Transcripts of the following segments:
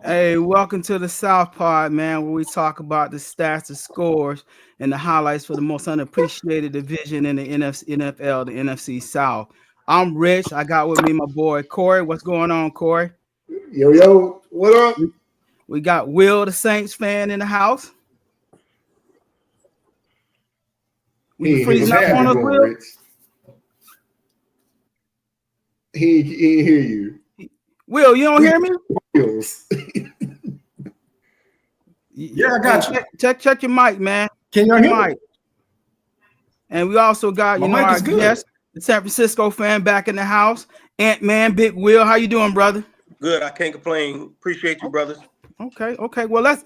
Hey, welcome to the South Pod, man, where we talk about the stats, the scores, and the highlights for the most unappreciated division in the NFL, the NFC South. I'm Rich. I got with me my boy Corey. What's going on, Corey? Yo, yo, what up? We, we got Will, the Saints fan, in the house. Were you He ain't hear freezing what's up on us, going, Will? Rich. He ain't hear you. Will, you don't hear me? Bills. Yeah, I got you. Check your mic, man. Can y'all Your hear me? mic. And we also got, My you know, mic our is good. guest, the San Francisco fan back in the house. Ant-Man, Big Will. How you doing, brother? Good. I can't complain. Appreciate you, brothers. Okay. Well, let's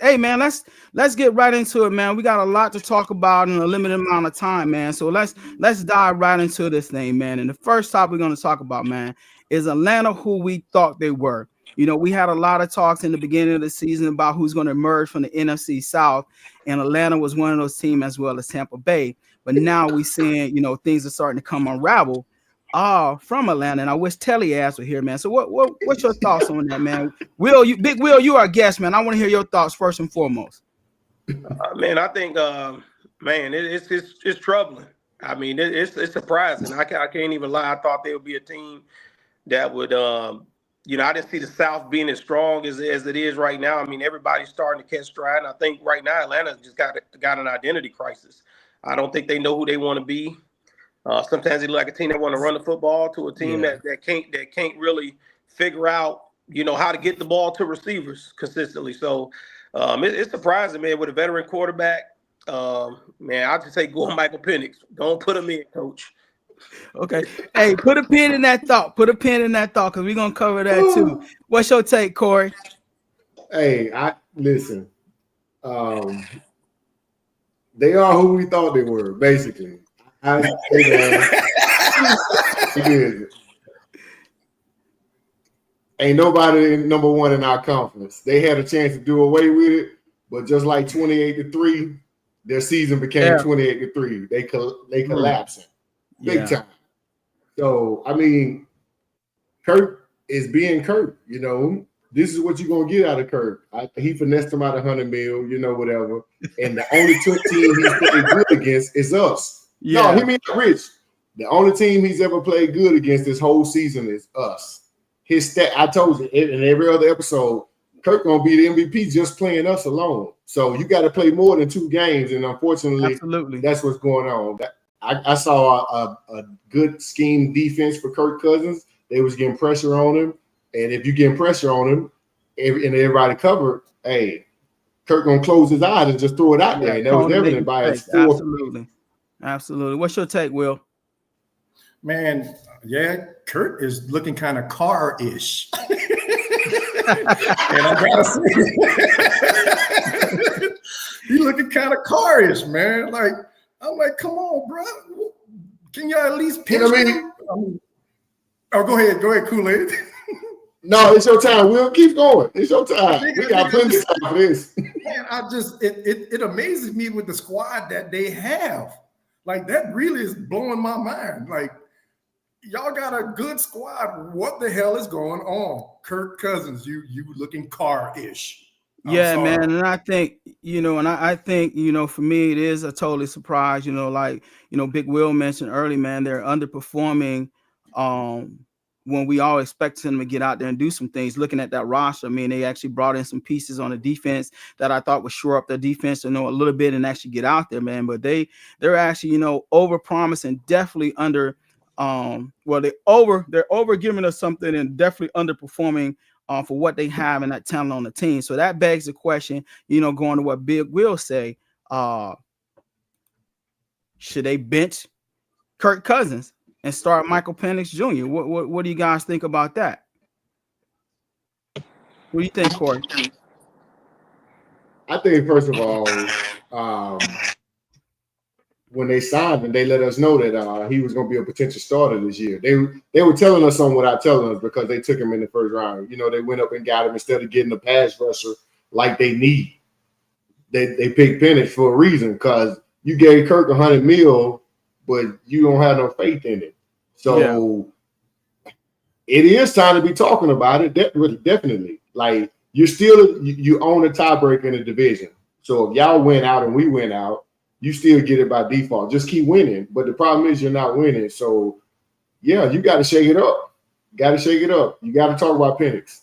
get right into it, man. We got a lot to talk about in a limited amount of time, man. So let's dive right into this thing, man. And the first topic we're going to talk about, man, is Atlanta who we thought they were. You know, we had a lot of talks in the beginning of the season about who's going to emerge from the NFC South, and Atlanta was one of those teams as well as Tampa Bay. But now we're seeing, you know, things are starting to come unravel from Atlanta, and I wish Telly ass were here, man. So what's your thoughts on that, man? Big Will, you are a guest, man. I want to hear your thoughts first and foremost. Man, I think, it's troubling. I mean, it's surprising. I can't even lie. I thought they would be a team that would, I didn't see the South being as strong as it is right now. I mean, everybody's starting to catch stride, and I think right now Atlanta's just got an identity crisis. I don't think they know who they want to be. Sometimes they look like a team that want to run the football to a team that can't really figure out, how to get the ball to receivers consistently. So it's surprising, man, with a veteran quarterback. Man, I'll just say go on Michael Penix. Don't put him in, coach. Okay. Hey, put a pin in that thought. Because we're gonna cover that too. What's your take, Corey? Hey, listen. They are who we thought they were, basically. Ain't nobody number one in our conference. They had a chance to do away with it, but just like 28-3, their season became 28-3. They collapsing big time. So I mean, Kirk is being Kirk. You know, this is what you're gonna get out of Kirk. He finessed him out $100 million, whatever. And the only team he's played good against is us. Yeah. No, he means Rich. The only team he's ever played good against this whole season is us. His stat, I told you in every other episode, Kirk gonna be the MVP just playing us alone. So you got to play more than 2 games, and unfortunately, that's what's going on. I saw a good scheme defense for Kirk Cousins. They was getting pressure on him, and if you getting pressure on him, and everybody covered, hey, Kirk gonna close his eyes and just throw it out there, and that was evident by his 4. Absolutely. What's your take, Will? Man, yeah, Kurt is looking kind of car-ish. And I gotta say, he's looking kind of car-ish, man. Like, I'm like, come on, bro. Can you at least pitch him? Oh, go ahead, Kool-Aid. No, it's your time. Will, keep going. It's your time. We got plenty of time for this. Man, it amazes me with the squad that they have. Like, that really is blowing my mind. Like, y'all got a good squad. What the hell is going on? Kirk Cousins, you looking car-ish. Yeah, man. And I think, I think, for me, it is a totally surprise, Big Will mentioned early, man, they're underperforming when we all expected them to get out there and do some things. Looking at that roster, I mean, they actually brought in some pieces on the defense that I thought would shore up their defense to know a little bit and actually get out there, man. But they're actually, over-promising and definitely under they're over giving us something and definitely underperforming for what they have and that talent on the team. So that begs the question, going to what Big Will say, should they bench Kirk Cousins and start Michael Penix Jr.? What do you guys think about that? What do you think, Corey? I think, first of all, when they signed him, they let us know that he was going to be a potential starter this year. They were telling us something without telling us because they took him in the first round. They went up and got him instead of getting a pass rusher like they need. They picked Penix for a reason because you gave Kirk $100 million, but you don't have no faith in it. So it is time to be talking about it. Definitely. Like, you own a tiebreaker in the division. So if y'all win out and we win out, you still get it by default. Just keep winning. But the problem is you're not winning. So yeah, you got to shake it up. You got to talk about Penix.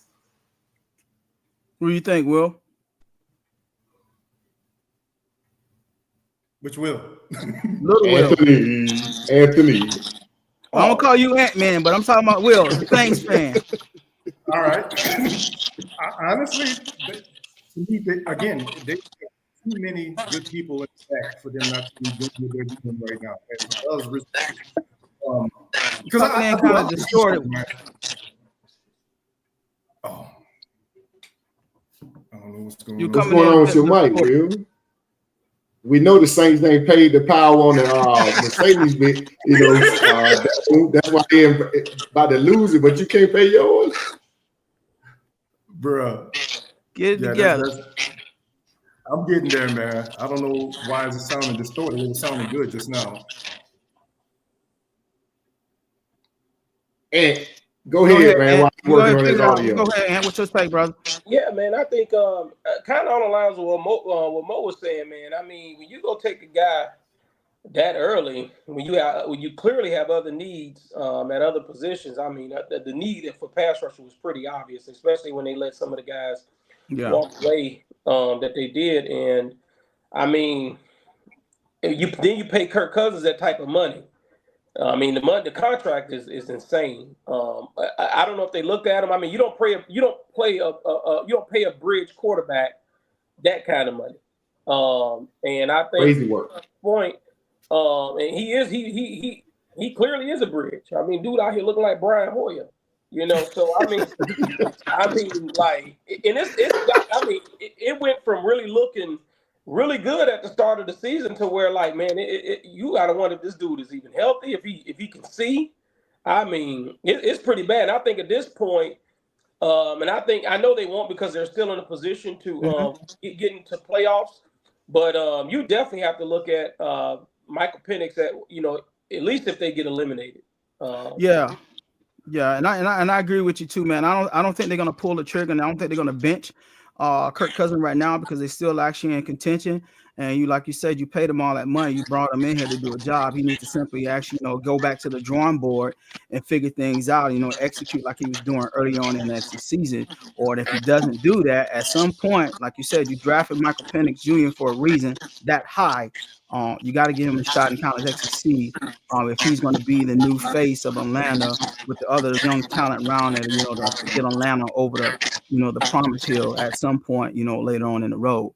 What do you think, Will? Which Will? Little Anthony. I'm gonna call you Ant-Man, but I'm talking about Will, the Saints fan. All right. Honestly, to me, again, they too many good people in fact for them not to be doing what they're doing right now. It does because I kind of distorted. Oh, I don't know what's going on. What's going on with your mic, Will? We know the Saints ain't paid the power on the Mercedes bit. That's why they're about to lose it, but you can't pay yours. Bruh. Get it together. I'm getting there, man. I don't know why is it sounding distorted. It was sounding good just now. And go ahead, man. While you're working on this audio. Go ahead, and what's your take, brother? Yeah, man. I think kind of on the lines of what Mo was saying, man. I mean, when you go take a guy that early, when you clearly have other needs at other positions, I mean, the need for pass rusher was pretty obvious, especially when they let some of the guys walk away that they did. And I mean, you pay Kirk Cousins that type of money. I mean, the contract is insane. I don't know if they looked at him. I mean, you don't pay a bridge quarterback that kind of money. And I think crazy work. Point. And he clearly is a bridge. I mean, dude out here looking like Brian Hoyer. So I mean, like, and it went from really looking really good at the start of the season to where, like, man, you gotta wonder if this dude is even healthy, if he can see. I mean, it's pretty bad. I think at this point, and I know they won't because they're still in a position to get into playoffs. But you definitely have to look at Michael Penix at at least if they get eliminated. Yeah, and I agree with you too, man. I don't think they're gonna pull the trigger, and I don't think they're gonna bench Kirk Cousins right now because they're still actually in contention. And like you said, you paid him all that money. You brought him in here to do a job. He needs to simply actually, go back to the drawing board and figure things out, execute like he was doing early on in the season. Or if he doesn't do that, at some point, like you said, you drafted Michael Penix Jr. for a reason that high. You got to give him a shot and kind of actually see if he's going to be the new face of Atlanta with the other young talent around it, to get Atlanta over the promise hill at some point, later on in the road.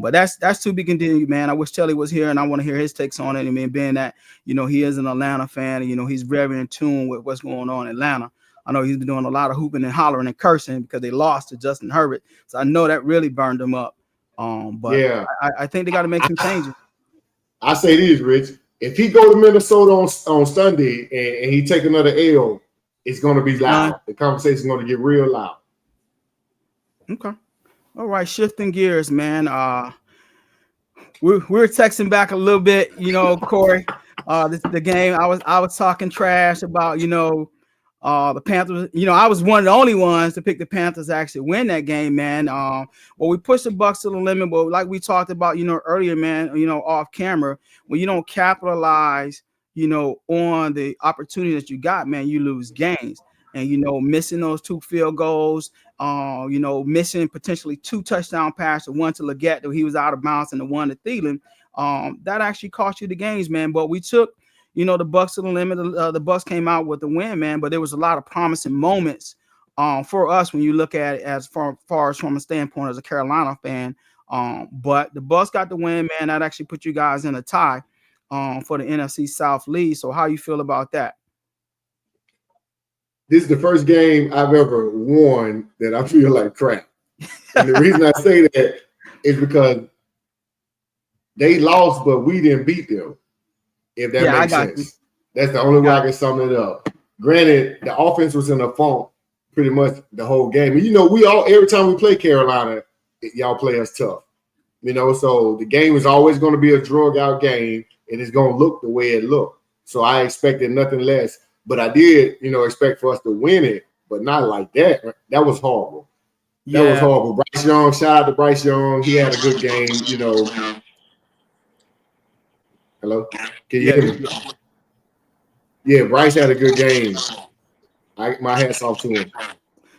But that's to be continued, man. I wish Telly was here, and I want to hear his takes on it. I mean, being that, he is an Atlanta fan, and, he's very in tune with what's going on in Atlanta. I know he's been doing a lot of hooping and hollering and cursing because they lost to Justin Herbert. So I know that really burned him up. But yeah, I think they got to make some changes. I say this, Rich. If he go to Minnesota on Sunday and he take another L, it's going to be loud. The conversation is going to get real loud. Okay. All right, shifting gears, man. We're texting back a little bit, Corey. The game I was talking trash about, the Panthers. I was one of the only ones to pick the Panthers to actually win that game, man. Well, we pushed the Bucs to the limit, but like we talked about, earlier, man, off camera, when you don't capitalize, on the opportunity that you got, man, you lose games. And, missing those 2 field goals, missing potentially 2 touchdown passes, one to Leggett that he was out of bounds and the one to Thielen, that actually cost you the games, man. But we took, the Bucs to the limit. The Bucs came out with the win, man. But there was a lot of promising moments for us when you look at it as far as from a standpoint as a Carolina fan. But the Bucs got the win, man. That actually put you guys in a tie for the NFC South lead. So how you feel about that? This is the first game I've ever won that I feel like crap. And the reason I say that is because they lost, but we didn't beat them, if that makes sense. That's the only way I can sum it up. Granted, the offense was in a funk pretty much the whole game. And, every time we play Carolina, y'all play us tough. So the game is always going to be a drug-out game, and it's going to look the way it looked. So I expected nothing less. But I did, expect for us to win it, but not like that. That was horrible. That was horrible. Bryce Young, shout out to Bryce Young. He had a good game, you know. Hello? Can you hear me? Yeah, Bryce had a good game. My hat's off to him.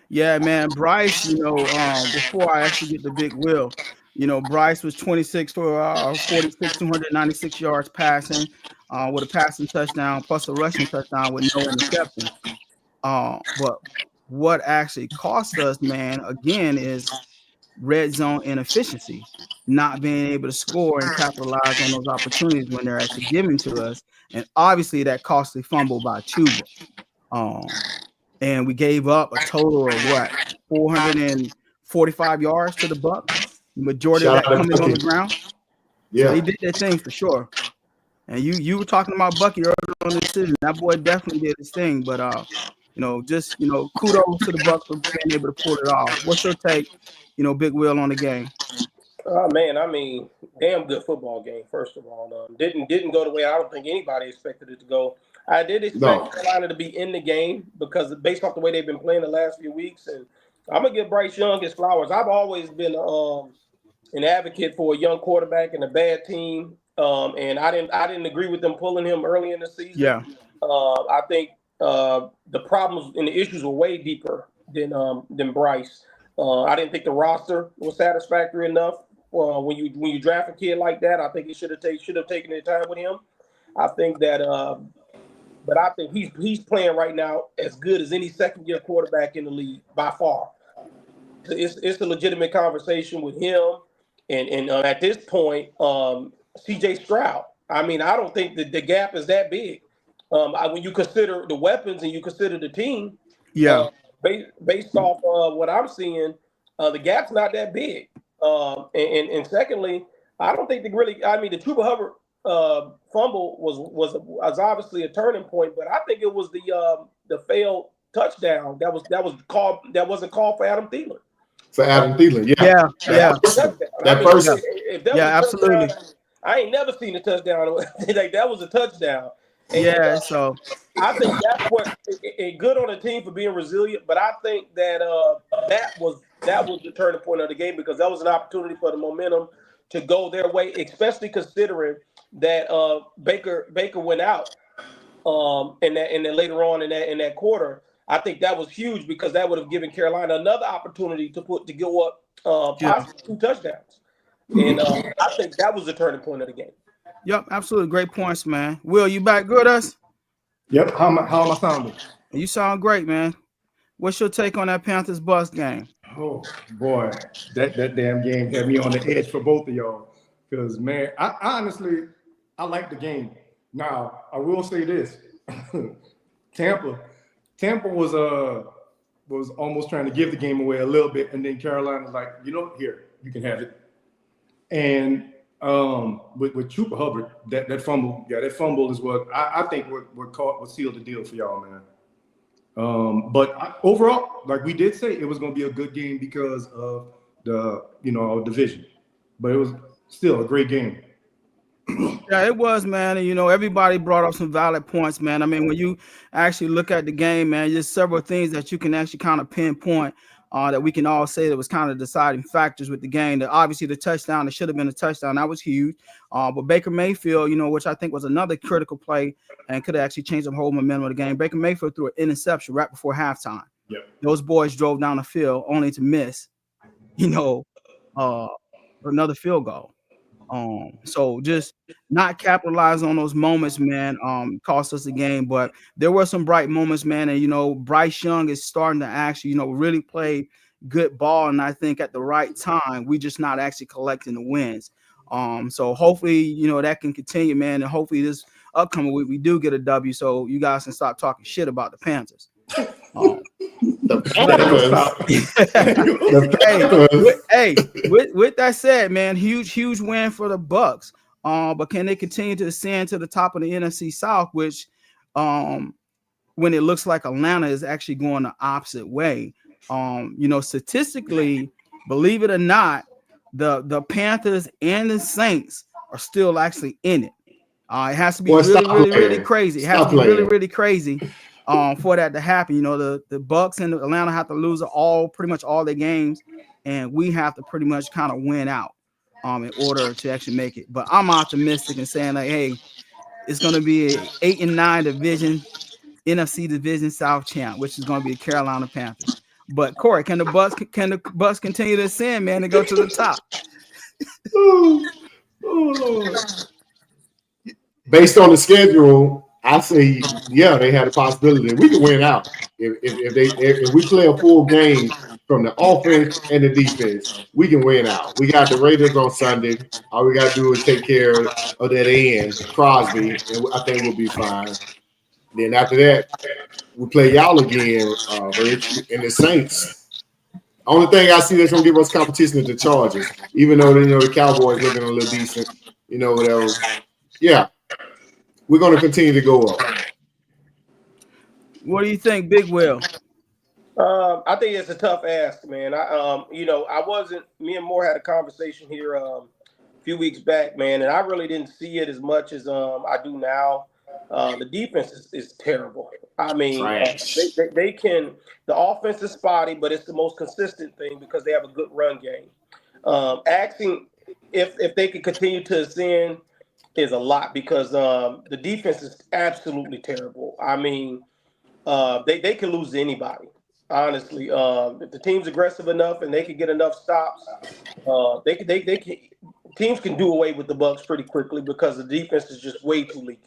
Yeah, man. Bryce, you know, before I actually get to Big Will, you know, Bryce was 26 for 46, 296 yards passing, with a passing touchdown plus a rushing touchdown with no interceptions. But what actually cost us, man, again, is red zone inefficiency, not being able to score and capitalize on those opportunities when they're actually given to us. And obviously that costly fumble by Chuba. And we gave up a total of what, 445 yards to the Bucks. Majority of that coming on the ground. Yeah, so he did that thing for sure. And you were talking about Bucky earlier on this season. That boy definitely did his thing. But you know, just kudos to the Bucks for being able to pull it off. What's your take, Big Will, on the game? Oh man, I mean, damn good football game. First of all, didn't go the way I don't think anybody expected it to go. I did expect Carolina to be in the game because based off the way they've been playing the last few weeks, and I'm gonna give Bryce Young his flowers. I've always been an advocate for a young quarterback and a bad team, and I didn't agree with them pulling him early in the season. Yeah, I think the problems and the issues were way deeper than Bryce. I didn't think the roster was satisfactory enough. When you draft a kid like that, I think he should have taken the time with him. I think that, but I think he's playing right now as good as any second-year quarterback in the league by far. It's a legitimate conversation with him, and at this point, C.J. Stroud. I mean, I don't think that the gap is that big. When you consider the weapons and you consider the team, based off what I'm seeing, the gap's not that big. And secondly, I don't think the Chuba Hubbard fumble was obviously a turning point, but I think it was the failed touchdown that wasn't called for Adam Thielen. For Adam Thielen, absolutely. I ain't never seen a touchdown like that was a touchdown. And, so I think that's what good on the team for being resilient, but I think that that was the turning point of the game because that was an opportunity for the momentum to go their way, especially considering that Baker went out and then later on in that quarter. I think that was huge because that would have given Carolina another opportunity to go up possibly 2 touchdowns. And I think that was the turning point of the game. Yep, absolutely. Great points, man. Will, you back good us? Yep. How am I sounding? You sound great, man. What's your take on that Panthers Bucks game? Oh boy, that damn game had me on the edge for both of y'all. Because man, I honestly like the game. Now I will say this: Tampa was almost trying to give the game away a little bit, and then Carolina was like, here, you can have it. And with Chuba Hubbard, that fumble is what I think what sealed the deal for y'all, man. But overall, like we did say, it was going to be a good game because of the division, but it was still a great game. Yeah, it was, man. And everybody brought up some valid points, man. I mean, when you actually look at the game, man, there's several things that you can actually kind of pinpoint that we can all say that was kind of deciding factors with the game. That obviously the touchdown, it should have been a touchdown. That was huge. But Baker Mayfield, which I think was another critical play and could have actually changed the whole momentum of the game. Baker Mayfield threw an interception right before halftime. Yep. Those boys drove down the field only to miss, another field goal. So just not capitalize on those moments, man, cost us the game. But there were some bright moments, man. And, Bryce Young is starting to actually, really play good ball. And I think at the right time, we just not actually collecting the wins. So hopefully, that can continue, man. And hopefully this upcoming week, we do get a W. So you guys can stop talking shit about the Panthers. With that said, man, huge win for the Bucks. But can they continue to ascend to the top of the NFC South, which when it looks like Atlanta is actually going the opposite way? Statistically, believe it or not, the Panthers and the Saints are still actually in it. It has to be really crazy. It has to be really crazy for that to happen. You know, the Bucks and Atlanta have to lose pretty much all their games, and we have to pretty much kind of win out in order to actually make it. But I'm optimistic and saying like, hey, it's going to be a 8-9 division, NFC Division South champ, which is going to be the Carolina Panthers. But Corey, can the Bucks continue to ascend, man, and go to the top? Oh Lord. Based on the schedule, I say, yeah, they had a possibility. We can win out if we play a full game from the offense and the defense. We can win out. We got the Raiders on Sunday. All we got to do is take care of that end, Crosby, and I think we'll be fine. Then after that, we play y'all again, Rich, and the Saints. Only thing I see that's gonna give us competition is the Chargers, even though the Cowboys looking a little decent, whatever. Yeah, we're gonna continue to go up. What do you think, Big Will? I think it's a tough ask, man. Me and Moore had a conversation here a few weeks back, man, and I really didn't see it as much as I do now. The defense is terrible. I mean, they can. The offense is spotty, but it's the most consistent thing because they have a good run game. Asking if they can continue to ascend is a lot because the defense is absolutely terrible. I mean, they can lose to anybody. Honestly, if the team's aggressive enough and they can get enough stops, they can. Teams can do away with the Bucks pretty quickly because the defense is just way too leaky.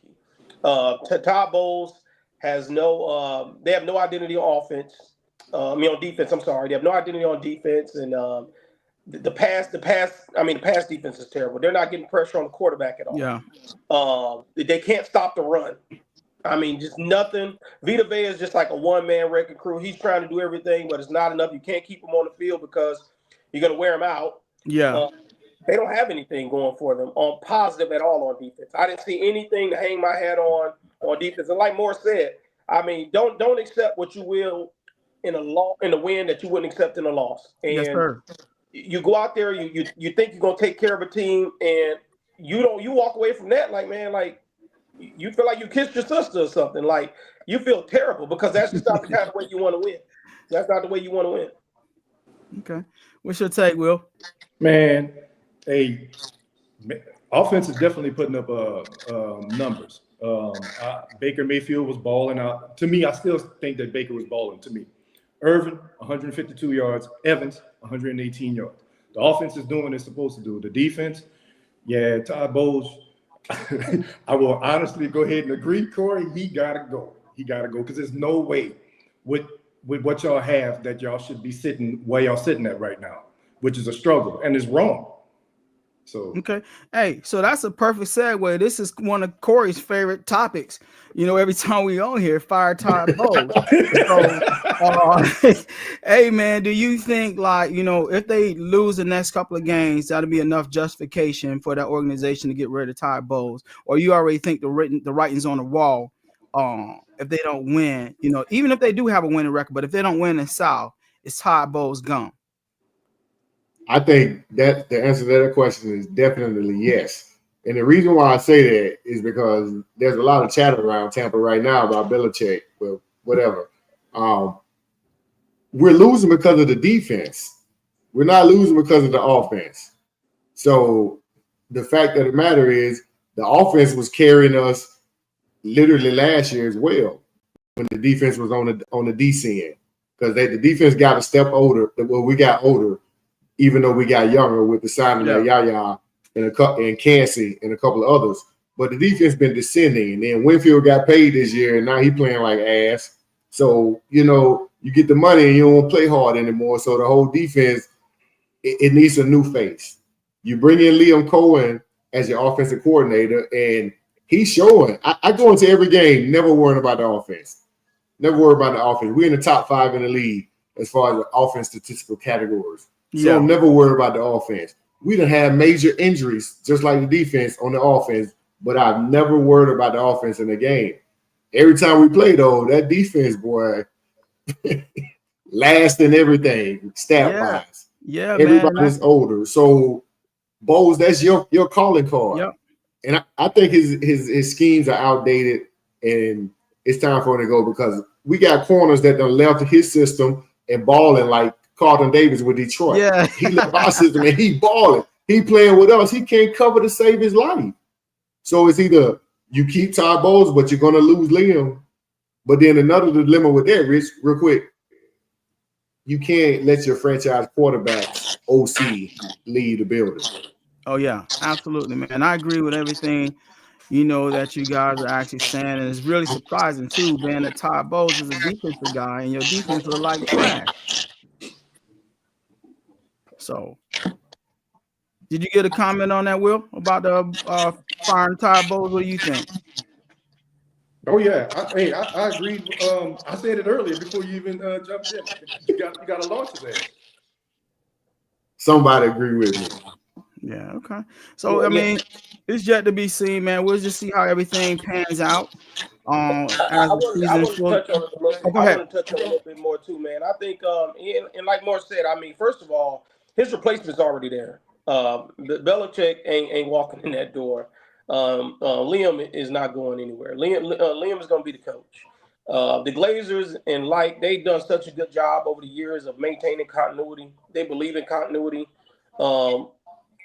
Todd Bowles has they have no identity on offense. On defense. I'm sorry, they have no identity on defense, and the pass defense is terrible. They're not getting pressure on the quarterback at all. Yeah. They can't stop the run. I mean, just nothing. Vita Vea is just like a one-man wrecking crew. He's trying to do everything, but it's not enough. You can't keep him on the field because you're going to wear him out. Yeah. They don't have anything going for them on positive at all on defense. I didn't see anything to hang my hat on defense. And like Moore said, I mean, don't accept what you will in a win that you wouldn't accept in a loss. And yes, sir. You go out there, you think you're going to take care of a team, and you walk away from that like, man, like, you feel like you kissed your sister or something. Like, you feel terrible because that's just not the kind of way you want to win. That's not the way you want to win. Okay. What's your take, Will? Man, offense is definitely putting up numbers. Baker Mayfield was balling out. To me, I still think that Baker was balling to me. Irvin, 152 yards. Evans, 118 yards. The offense is doing what it's supposed to do. The defense, yeah, Todd Bowles, I will honestly go ahead and agree, Corey. He gotta go. Because there's no way with what y'all have that y'all should be sitting where y'all sitting at right now, which is a struggle and it's wrong. So okay, hey, so that's a perfect segue. This is one of Corey's favorite topics. Every time we on here, fire Todd Bowles. So, hey man, do you think if they lose the next couple of games, that'll be enough justification for that organization to get rid of Todd Bowles, or you already think the writing's on the wall? If they don't win, even if they do have a winning record, but if they don't win in South, it's Todd Bowles gone. I think that the answer to that question is definitely yes. And the reason why I say that is because there's a lot of chatter around Tampa right now about Belichick, but whatever. We're losing because of the defense. We're not losing because of the offense. So the fact of the matter is the offense was carrying us literally last year as well when the defense was on the DC end because the defense got a step older. Well, we got older. Even though we got younger with the signing of Yaya and Kancey and a couple of others. But the defense been descending. And then Winfield got paid this year, and now he playing like ass. So, you get the money and you don't play hard anymore. So the whole defense, it needs a new face. You bring in Liam Cohen as your offensive coordinator, and he's showing. I go into every game never worrying about the offense. Never worry about the offense. We're in the top 5 in the league as far as the offense statistical categories. So I'm never worried about the offense. We done had major injuries, just like the defense on the offense, but I've never worried about the offense in the game. Every time we play, though, that defense, boy, last in everything, stat-wise. Yeah, everybody's older. So, Bowles, that's your calling card. Yep. And I think his schemes are outdated, and it's time for him to go because we got corners that done left his system and balling like Carlton Davis with Detroit. Yeah. He left our system and he balling. He playing with us. He can't cover to save his life. So it's either you keep Todd Bowles, but you're going to lose Liam. But then another dilemma with that, Rich, real quick, you can't let your franchise quarterback OC leave the building. Oh yeah, absolutely, man. I agree with everything, that you guys are actually saying, and it's really surprising too, man, that Todd Bowles is a defensive guy and your defense look like trash. So, did you get a comment on that, Will, about the firing Todd Bowles? What do you think? Oh yeah, I agree. I said it earlier before you even jumped in. You got to launch his ass. Somebody agree with me. Yeah, okay. So I mean, it's yet to be seen, man. We'll just see how everything pans out. As the season I want to touch on a little bit more too, man. I think, and like Moore said, I mean, first of all, his replacement's already there. Belichick ain't walking in that door. Liam is not going anywhere. Liam is going to be the coach. The Glazers and Light, they've done such a good job over the years of maintaining continuity. They believe in continuity.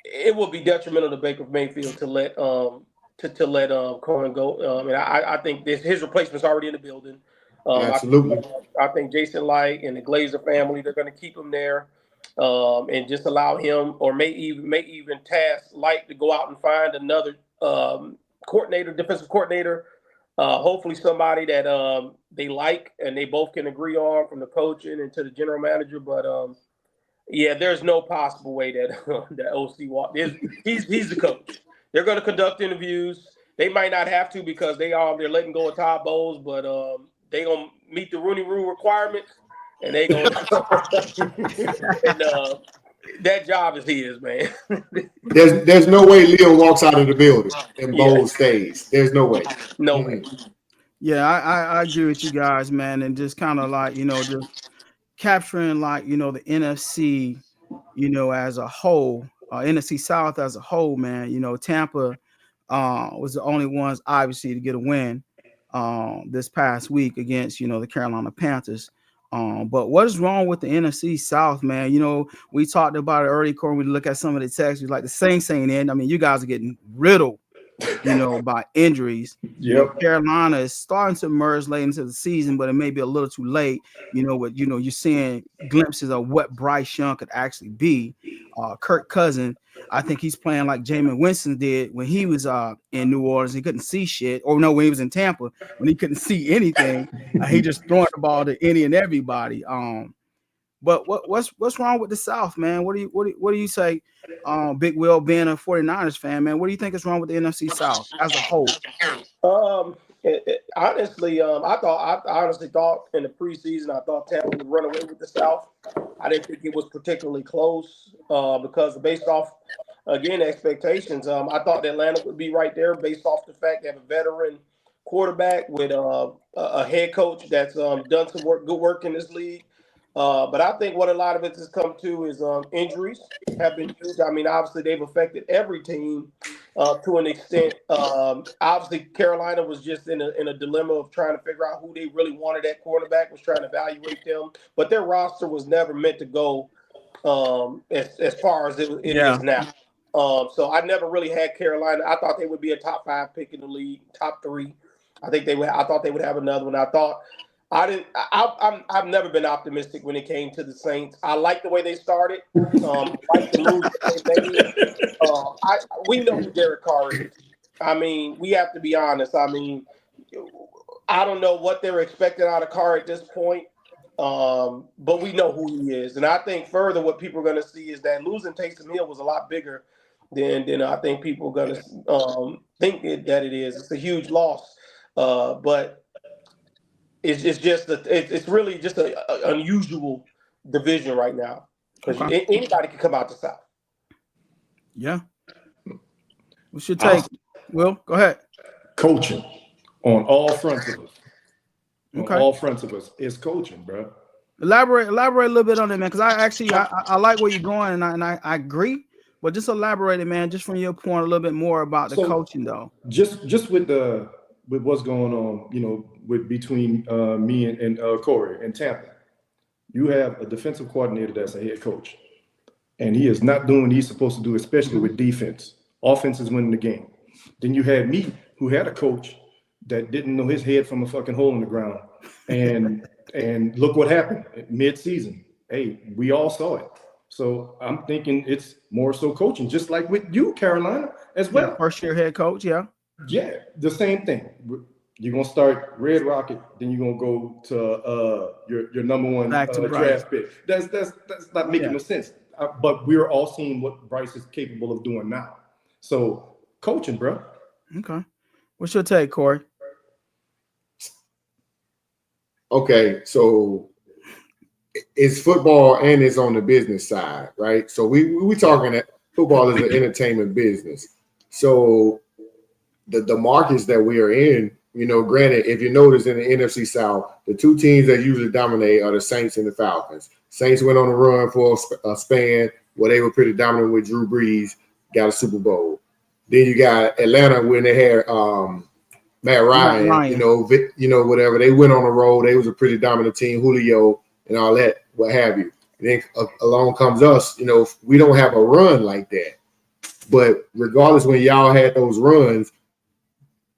It will be detrimental to Baker Mayfield to let Cohen go. And I think his replacement's already in the building. Absolutely. I think Jason Light and the Glazer family, they're going to keep him there. And just allow him, or may even task Light to go out and find another defensive coordinator. Hopefully somebody that they like and they both can agree on, from the coaching and to the general manager. But yeah, there's no possible way that that OC walk. He's the coach. They're going to conduct interviews. They might not have to because they're letting go of Todd Bowles, but they gonna meet the Rooney Rule requirements. And they go, that job is his, man. There's no way Leo walks out of the building and Bowles stays. There's no way. No way. Yeah, I agree with you guys, man, and just kind of like just capturing like the NFC, as a whole, NFC South as a whole, man. Tampa was the only ones obviously to get a win this past week against the Carolina Panthers. But what is wrong with the NFC South, man? We talked about it earlier, Corey. We look at some of the texts, like the Saints ain't in. I mean, you guys are getting riddled, by injuries. Yep. Carolina is starting to emerge late into the season, but it may be a little too late. You're seeing glimpses of what Bryce Young could actually be. Kirk Cousins, I think he's playing like Jameis Winston did when he was in New Orleans. He couldn't see shit. Or no, when he was in Tampa, when he couldn't see anything, he just throwing the ball to any and everybody. But what's wrong with the South, man? What do you say, Big Will, being a 49ers fan, man? What do you think is wrong with the NFC South as a whole? Honestly, I honestly thought in the preseason, I thought Tampa would run away with the South. I didn't think it was particularly close because based off, again, expectations, I thought Atlanta would be right there based off the fact they have a veteran quarterback with a head coach that's done some good work in this league. But I think what a lot of it has come to is injuries have been huge. I mean, obviously they've affected every team to an extent. Obviously Carolina was just in a dilemma of trying to figure out who they really wanted at quarterback, was trying to evaluate them. But their roster was never meant to go as far as it is now. So I never really had Carolina. I thought they would be a top 5 pick in the league, top 3. I thought they would have another one. I've never been optimistic when it came to the Saints. I like the way they started. Like the moves we know who Derek Carr is. I mean, we have to be honest. I mean, I don't know what they're expecting out of Carr at this point, but we know who he is. And I think further what people are going to see is that losing Taysom Hill was a lot bigger than I think people are going to think that it is. It's a huge loss, but it's really just an unusual division right now because anybody can come out the South. Yeah. What's your take? Will, go ahead. Coaching on all fronts of us. Okay. On all fronts of us is coaching, bro. Elaborate a little bit on it, man, because I like where you're going and I agree, but just elaborate it, man, just from your point a little bit more about the coaching though. Just with the with what's going on, with between me and Corey in Tampa. You have a defensive coordinator that's a head coach, and he is not doing what he's supposed to do, especially with defense. Offense is winning the game. Then you had me, who had a coach that didn't know his head from a fucking hole in the ground, and look what happened mid-season. Hey, we all saw it. So I'm thinking it's more so coaching, just like with you, Carolina, as well. Yeah, first-year head coach, yeah. Yeah, the same thing. You're gonna start Red Rocket, then you're gonna go to your number one draft pick. That's not making no sense. But we're all seeing what Bryce is capable of doing now. So coaching, bro. Okay, what's your take, Corey? Okay, so it's football and it's on the business side, right? So we talking that football is an entertainment business. So the markets that we are in, granted, if you notice in the NFC South, the two teams that usually dominate are the Saints and the Falcons. Saints went on a run for a span where they were pretty dominant with Drew Brees, got a Super Bowl. Then you got Atlanta when they had Matt Ryan, whatever. They went on a roll. They was a pretty dominant team, Julio and all that, what have you. And then along comes us, we don't have a run like that. But regardless, when y'all had those runs,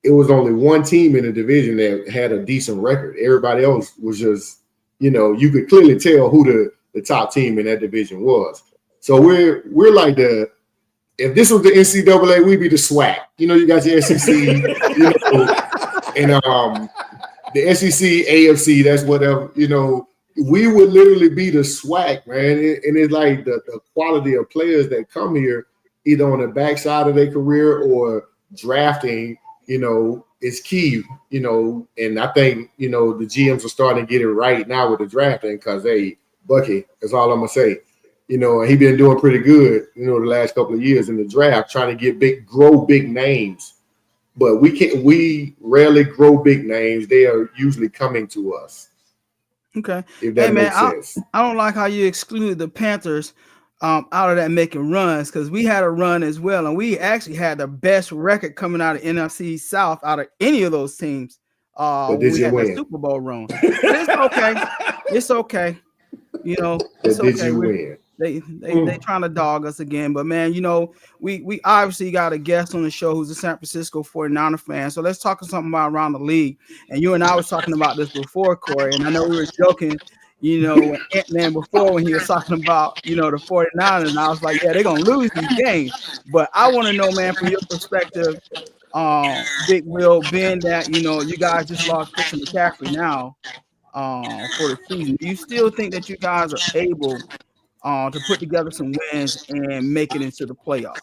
it was only one team in the division that had a decent record. Everybody else was just, you could clearly tell who the top team in that division was. So we're like if this was the NCAA, we'd be the SWAC. You got your SEC, and the SEC, AFC, that's whatever, we would literally be the SWAC, man. And it's like the quality of players that come here, either on the backside of their career or drafting, is key, and I think, the GMs are starting to get it right now with the drafting because, hey, Bucky, that's all I'm going to say. And he been doing pretty good, the last couple of years in the draft, trying to grow big names. But we rarely grow big names. They are usually coming to us. Okay. If that makes sense. I don't like how you excluded the Panthers out of that making runs, because we had a run as well, and we actually had the best record coming out of NFC South out of any of those teams. But did you win? The Super Bowl run. But it's okay. It's okay. It's did okay. You win? They trying to dog us again, but man, we obviously got a guest on the show who's a San Francisco 49er fan. So let's talk something about around the league. And you and I was talking about this before, Corey, and I know we were joking, Ant-Man before when he was talking about, the 49ers, and I was like, yeah, they're gonna lose these games. But I want to know, man, from your perspective, Big Will, being that you guys just lost Christian McCaffrey now for the season, do you still think that you guys are able to put together some wins and make it into the playoffs?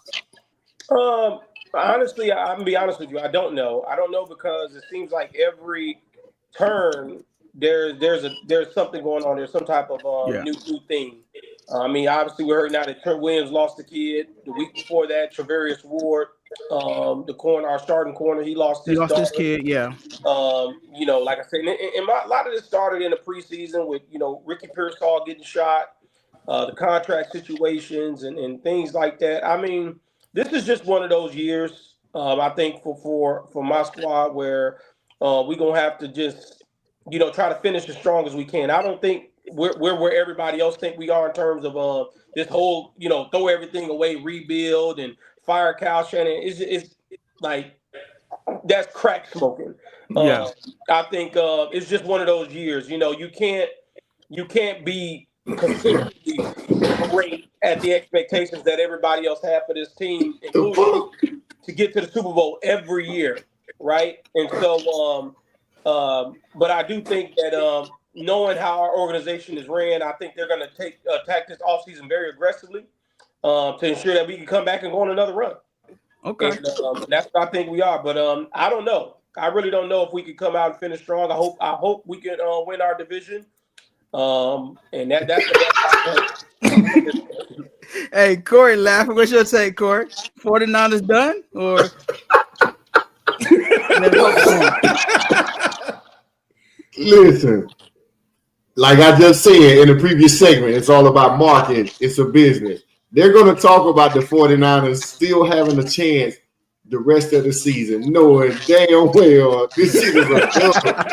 Honestly, I'm gonna be honest with you. I don't know. I don't know because it seems like every turn there's something going on. There's some type of new thing. Obviously, we heard now that Trent Williams lost a kid. The week before that, Travarius Ward, our starting corner, he lost his kid. Yeah. Like I said, and a lot of this started in the preseason with Ricky Pearsall getting shot. The contract situations and things like that. This is just one of those years. I think for my squad where we're gonna have to just try to finish as strong as we can. I don't think we're where everybody else think we are in terms of this whole throw everything away, rebuild and fire Kyle Shanahan. It's like that's crack smoking. Yeah. I think it's just one of those years. You can't be consistently great at the expectations that everybody else had for this team, including to get to the Super Bowl every year, right? And so, but I do think that knowing how our organization is ran, I think they're going to attack this offseason very aggressively to ensure that we can come back and go on another run. Okay. And, that's what I think we are. But I don't know. I really don't know if we can come out and finish strong. I hope we can win our division. And that's Hey, Corey laughing. What's your take, Corey? 49ers done or Listen, like I just said in the previous segment, it's all about market. It's a business. They're going to talk about the 49ers still having a chance the rest of the season, knowing damn well this shit is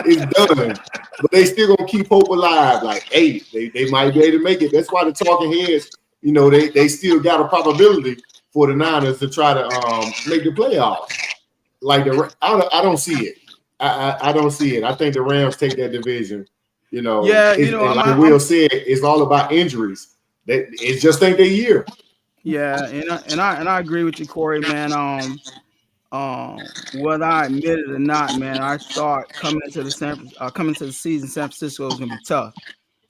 it's done. But they still gonna keep hope alive. Like, hey, they might be able to make it. That's why the talking heads, you know, they still got a probability for the Niners to try to make the playoffs. Like I don't see it. I don't see it. I think the Rams take that division. You know, yeah, you know, like Will said, it's all about injuries. It just ain't their year. Yeah, and I agree with you, Corey, man. Whether I admit it or not, man, I thought coming into the season, San Francisco was gonna be tough.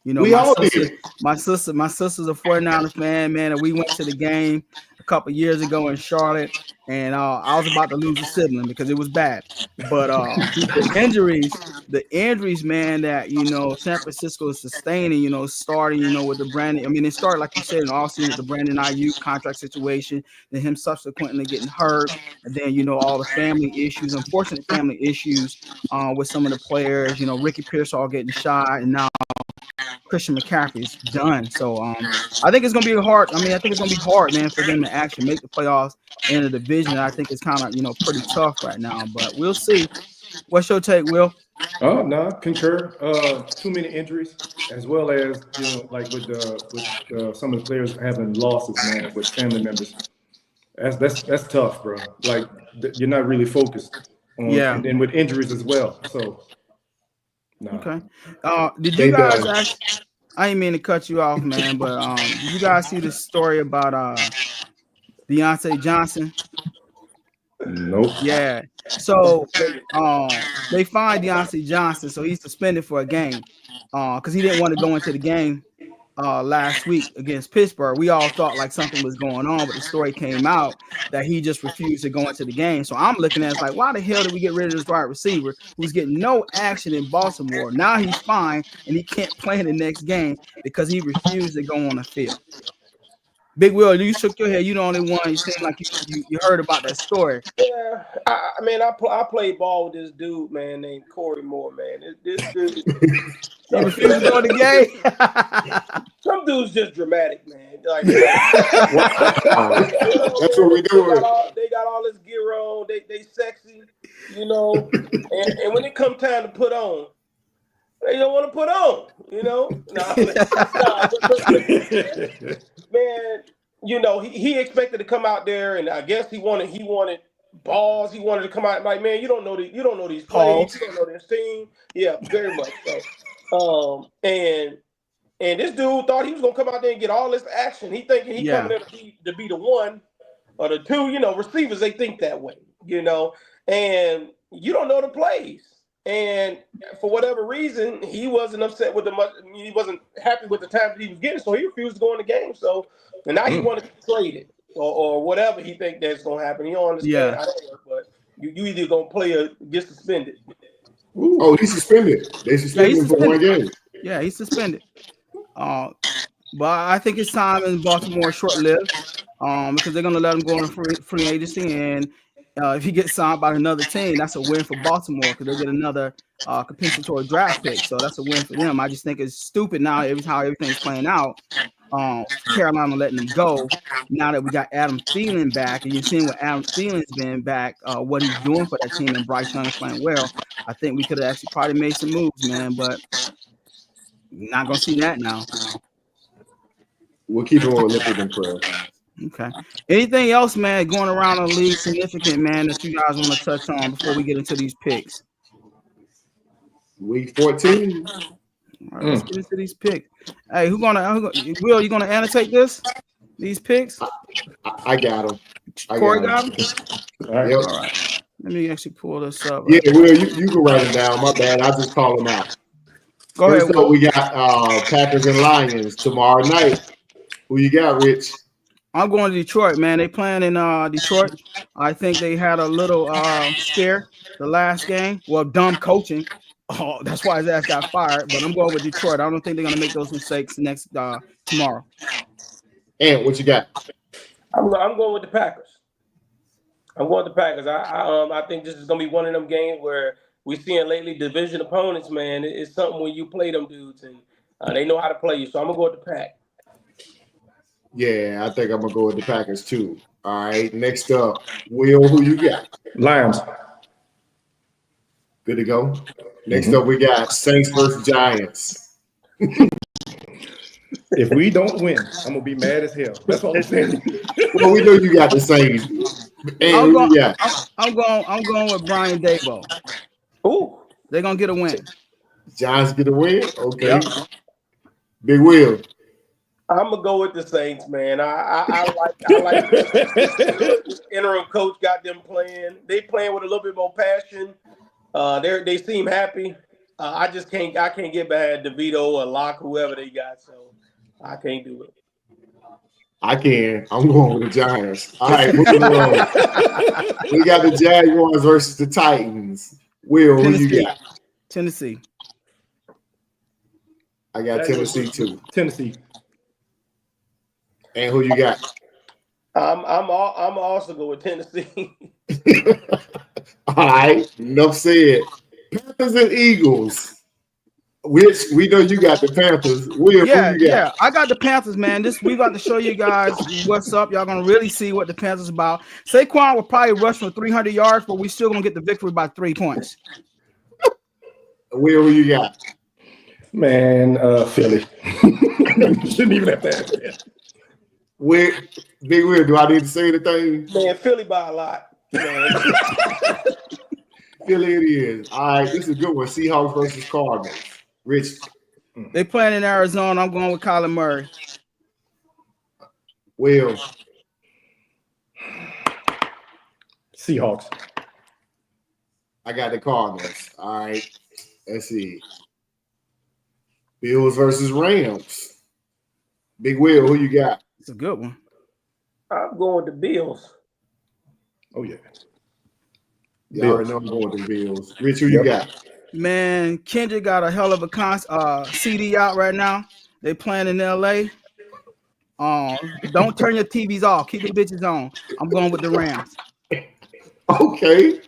You know, We all did. my sister's a 49er fan, man, and we went to the game a couple years ago in Charlotte, and I was about to lose a sibling because it was bad. But the injuries, man, that you know San Francisco is sustaining, you know, starting, you know, with the Brandon. I mean, it started like you said in all season with the Brandon Ayuk contract situation, then him subsequently getting hurt, and then you know all the family issues, unfortunate family issues with some of the players. You know, Ricky Pearsall getting shot, and now Christian McCaffrey's done. So I think it's gonna be hard. I mean, I think it's gonna be hard, man, for them to actually make the playoffs in the division. I think it's kind of, you know, pretty tough right now, but we'll see. What's your take, Will? Oh no, concur. Too many injuries, as well as you know, like with some of the players having losses, man, with family members. That's tough, bro. Like you're not really focused on, and then with injuries as well. So, no. Okay. Did you guys actually? I didn't mean to cut you off, man, but did you guys see the story about Deontay Johnson? Nope. Yeah. So they fined Deontay Johnson, so he's suspended for a game because he didn't want to go into the game last week against Pittsburgh. We all thought like something was going on, but the story came out that he just refused to go into the game. So I'm looking at it like, why the hell did we get rid of this wide receiver who's getting no action in Baltimore? Now he's fine and he can't play in the next game because he refused to go on the field. Big Will, you shook your head. You the only one. You seem like you heard about that story. Yeah, I mean, I played ball with this dude, man, named Corey Moore, man. This dude, he refused to go to the game. Some dudes just dramatic, man. Like, that's what we do. They got all this gear on. They sexy, you know. and when it comes time to put on, they don't want to put on, you know. Man, you know, he expected to come out there, and I guess he wanted balls. He wanted to come out like, man, you don't know these plays, you don't know this team. Yeah, very much so. And this dude thought he was gonna come out there and get all this action. He thinking he coming there to be the one or the two. You know, receivers, they think that way, you know, and you don't know the plays. And for whatever reason, he wasn't upset with he wasn't happy with the time that he was getting, so he refused to go in the game. So, and now he wanted to trade it or whatever he think that's gonna happen. He don't understand how that works, but you either gonna play or get suspended. Ooh. Oh, he's suspended. They suspended him for 1 game. Yeah, he's suspended. But I think his time in Baltimore is short-lived because they're gonna let him go on free agency, and if he gets signed by another team, that's a win for Baltimore because they get another compensatory draft pick. So that's a win for them. I just think it's stupid now how everything's playing out. Carolina letting them go now that we got Adam Thielen back, and you're seeing what Adam Thielen's been back, what he's doing for that team, and Bryce Young is playing well. I think we could have actually probably made some moves, man, but not gonna see that now. We'll keep it on lifted and prayer. Okay. Anything else, man, going around the league significant, man, that you guys want to touch on before we get into these picks? Week 14. All right, let's get into these picks. Hey, Will, you gonna annotate these picks? I got them. Corey got them? All right. Yep. All right. Let me actually pull this up. Yeah, Will, you can write them down. My bad. I just call them out. Go ahead. First up, we got Packers and Lions tomorrow night. Who you got, Rich? I'm going to Detroit, man. They playing in Detroit. I think they had a little scare the last game. Well, dumb coaching. Oh, that's why his ass got fired. But I'm going with Detroit. I don't think they're going to make those mistakes tomorrow. And what you got? I'm going with the Packers. I think this is going to be one of them games where we're seeing lately division opponents, man. It's something when you play them dudes and they know how to play you. So I'm going to go with the Pack. Yeah, I think I'm gonna go with the Packers too. All right, next up, Will, who you got? Lions. Good to go. Next up, we got Saints versus Giants. If we don't win, I'm gonna be mad as hell. That's all I'm saying. Well, we know you got the Saints. And I'm who going. you got? I'm going with Brian Dabo. Ooh. They're gonna get a win. Giants get a win. Okay. Yep. Big Will. I'm gonna go with the Saints, man. I like this interim coach got them playing. They playing with a little bit more passion. They seem happy. I can't get behind DeVito or Locke, whoever they got. So I can't do it. I can. I'm going with the Giants. All right, moving along. We got the Jaguars versus the Titans. Will, who you got? Tennessee. I got Tennessee too. Tennessee. And who you got? I'm also go with Tennessee. All right, enough said. Panthers and Eagles. Which we know you got the Panthers. Will, Yeah, who you got? I got the Panthers, man. We got to show you guys what's up. Y'all gonna really see what the Panthers about. Saquon will probably rush for 300 yards, but we still gonna get the victory by 3 points. Will, who you got? Man, Philly. Shouldn't even have to ask that. Will, Big Will, do I need to say anything? Man, Philly by a lot. Man. Philly it is. All right, this is a good one. Seahawks versus Cardinals. Rich. They playing in Arizona. I'm going with Kyler Murray. Will. Seahawks. I got the Cardinals. All right. Let's see. Bills versus Rams. Big Will, who you got? It's a good one. I'm going with the Bills. Oh yeah. You already know I'm going with the Bills. Rich, who you got? Man, Kendrick got a hell of a CD out right now. They playing in LA. Don't turn your TVs off. Keep the bitches on. I'm going with the Rams. Okay.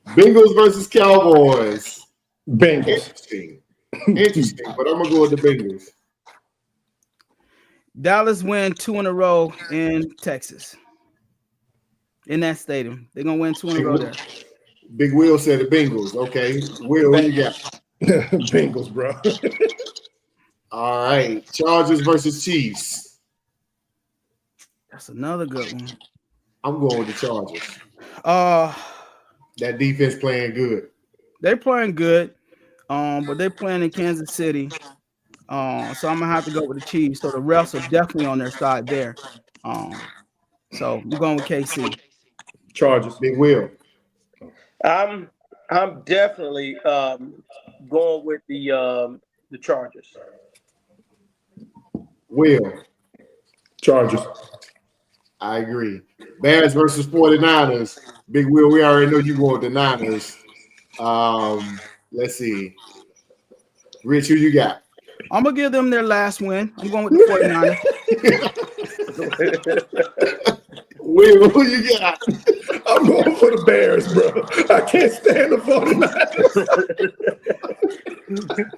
Bengals versus Cowboys. Bengals. Interesting, but I'm gonna go with the Bengals. Dallas win 2 in a row in Texas. In that stadium. They're gonna win 2 in a row there. Big Will said the Bengals. Okay. Will, who you got? Bengals, bro. All right. Chargers versus Chiefs. That's another good one. I'm going with the Chargers. That defense playing good. They're playing good. But they're playing in Kansas City. So I'm gonna have to go with the Chiefs. So the refs are definitely on their side there. So we're going with KC. Chargers. Big Will. I'm definitely going with the Chargers. Will. Chargers. I agree. Bears versus 49ers. Big Will, we already know you going with the Niners. Let's see. Rich, who you got? I'm gonna give them their last win. I'm going with the 49ers. Will, who you got? I'm going for the Bears, bro. I can't stand the 49ers.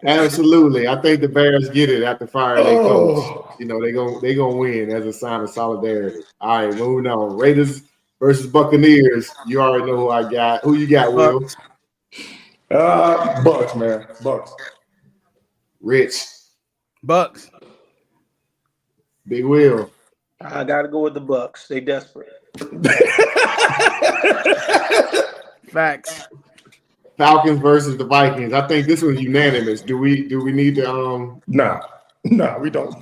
Absolutely. I think the Bears get it after firing their coach. You know, they gonna win as a sign of solidarity. All right, moving on. Raiders versus Buccaneers. You already know who I got. Who you got, Will? Bucks, man. Bucks. Rich. Bucks. Big Will. I gotta go with the Bucks. They desperate. Facts. Falcons versus the Vikings. I think this was unanimous. Do we need to Nah, we don't.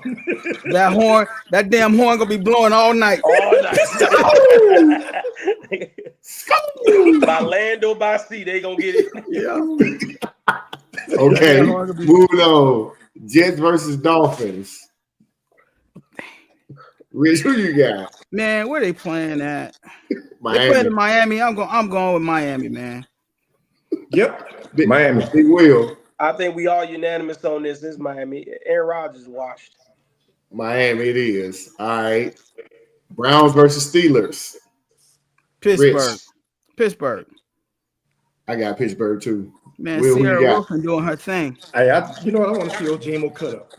That damn horn gonna be blowing all night. All night. By land or by sea, they gonna get it. Yeah. Okay. Moving on. Jets versus Dolphins. Rich, who you got? Man, where they playing at? Miami. They playing in Miami. I'm going with Miami, man. Yep. Miami. Big Will. I think we all unanimous on this. This is Miami. Aaron Rodgers washed. Miami it is. All right. Browns versus Steelers. Pittsburgh. Rich. Pittsburgh. I got Pittsburgh too. Man, Will, Sierra Wilson doing her thing. Hey, you know what? I want to see Ojimo cut up.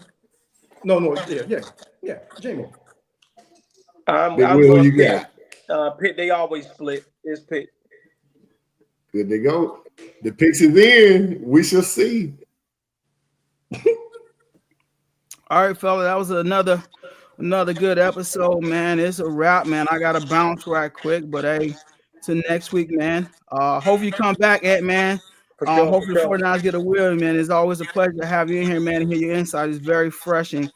Yeah, J-Mo. I'm Big Will, going you Pitt. got. Pitt, they always split. It's Pitt. Good to go. The picks is in. We shall see. All right, fella, that was another good episode, man. It's a wrap, man. I gotta bounce right quick, but hey, to next week, man. Hope you come back, Ed, man. For sure, Hopefully for sure. 49ers get a win, man. It's always a pleasure to have you in here, man, and hear your insight. It's very refreshing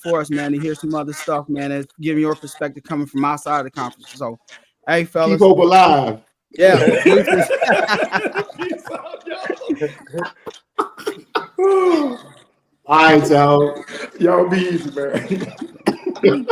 for us, man, to hear some other stuff, man, and giving your perspective coming from outside of the conference. So, hey, fellas. Keep hope alive. Yeah. Deuces. All right, y'all. Y'all be easy, man.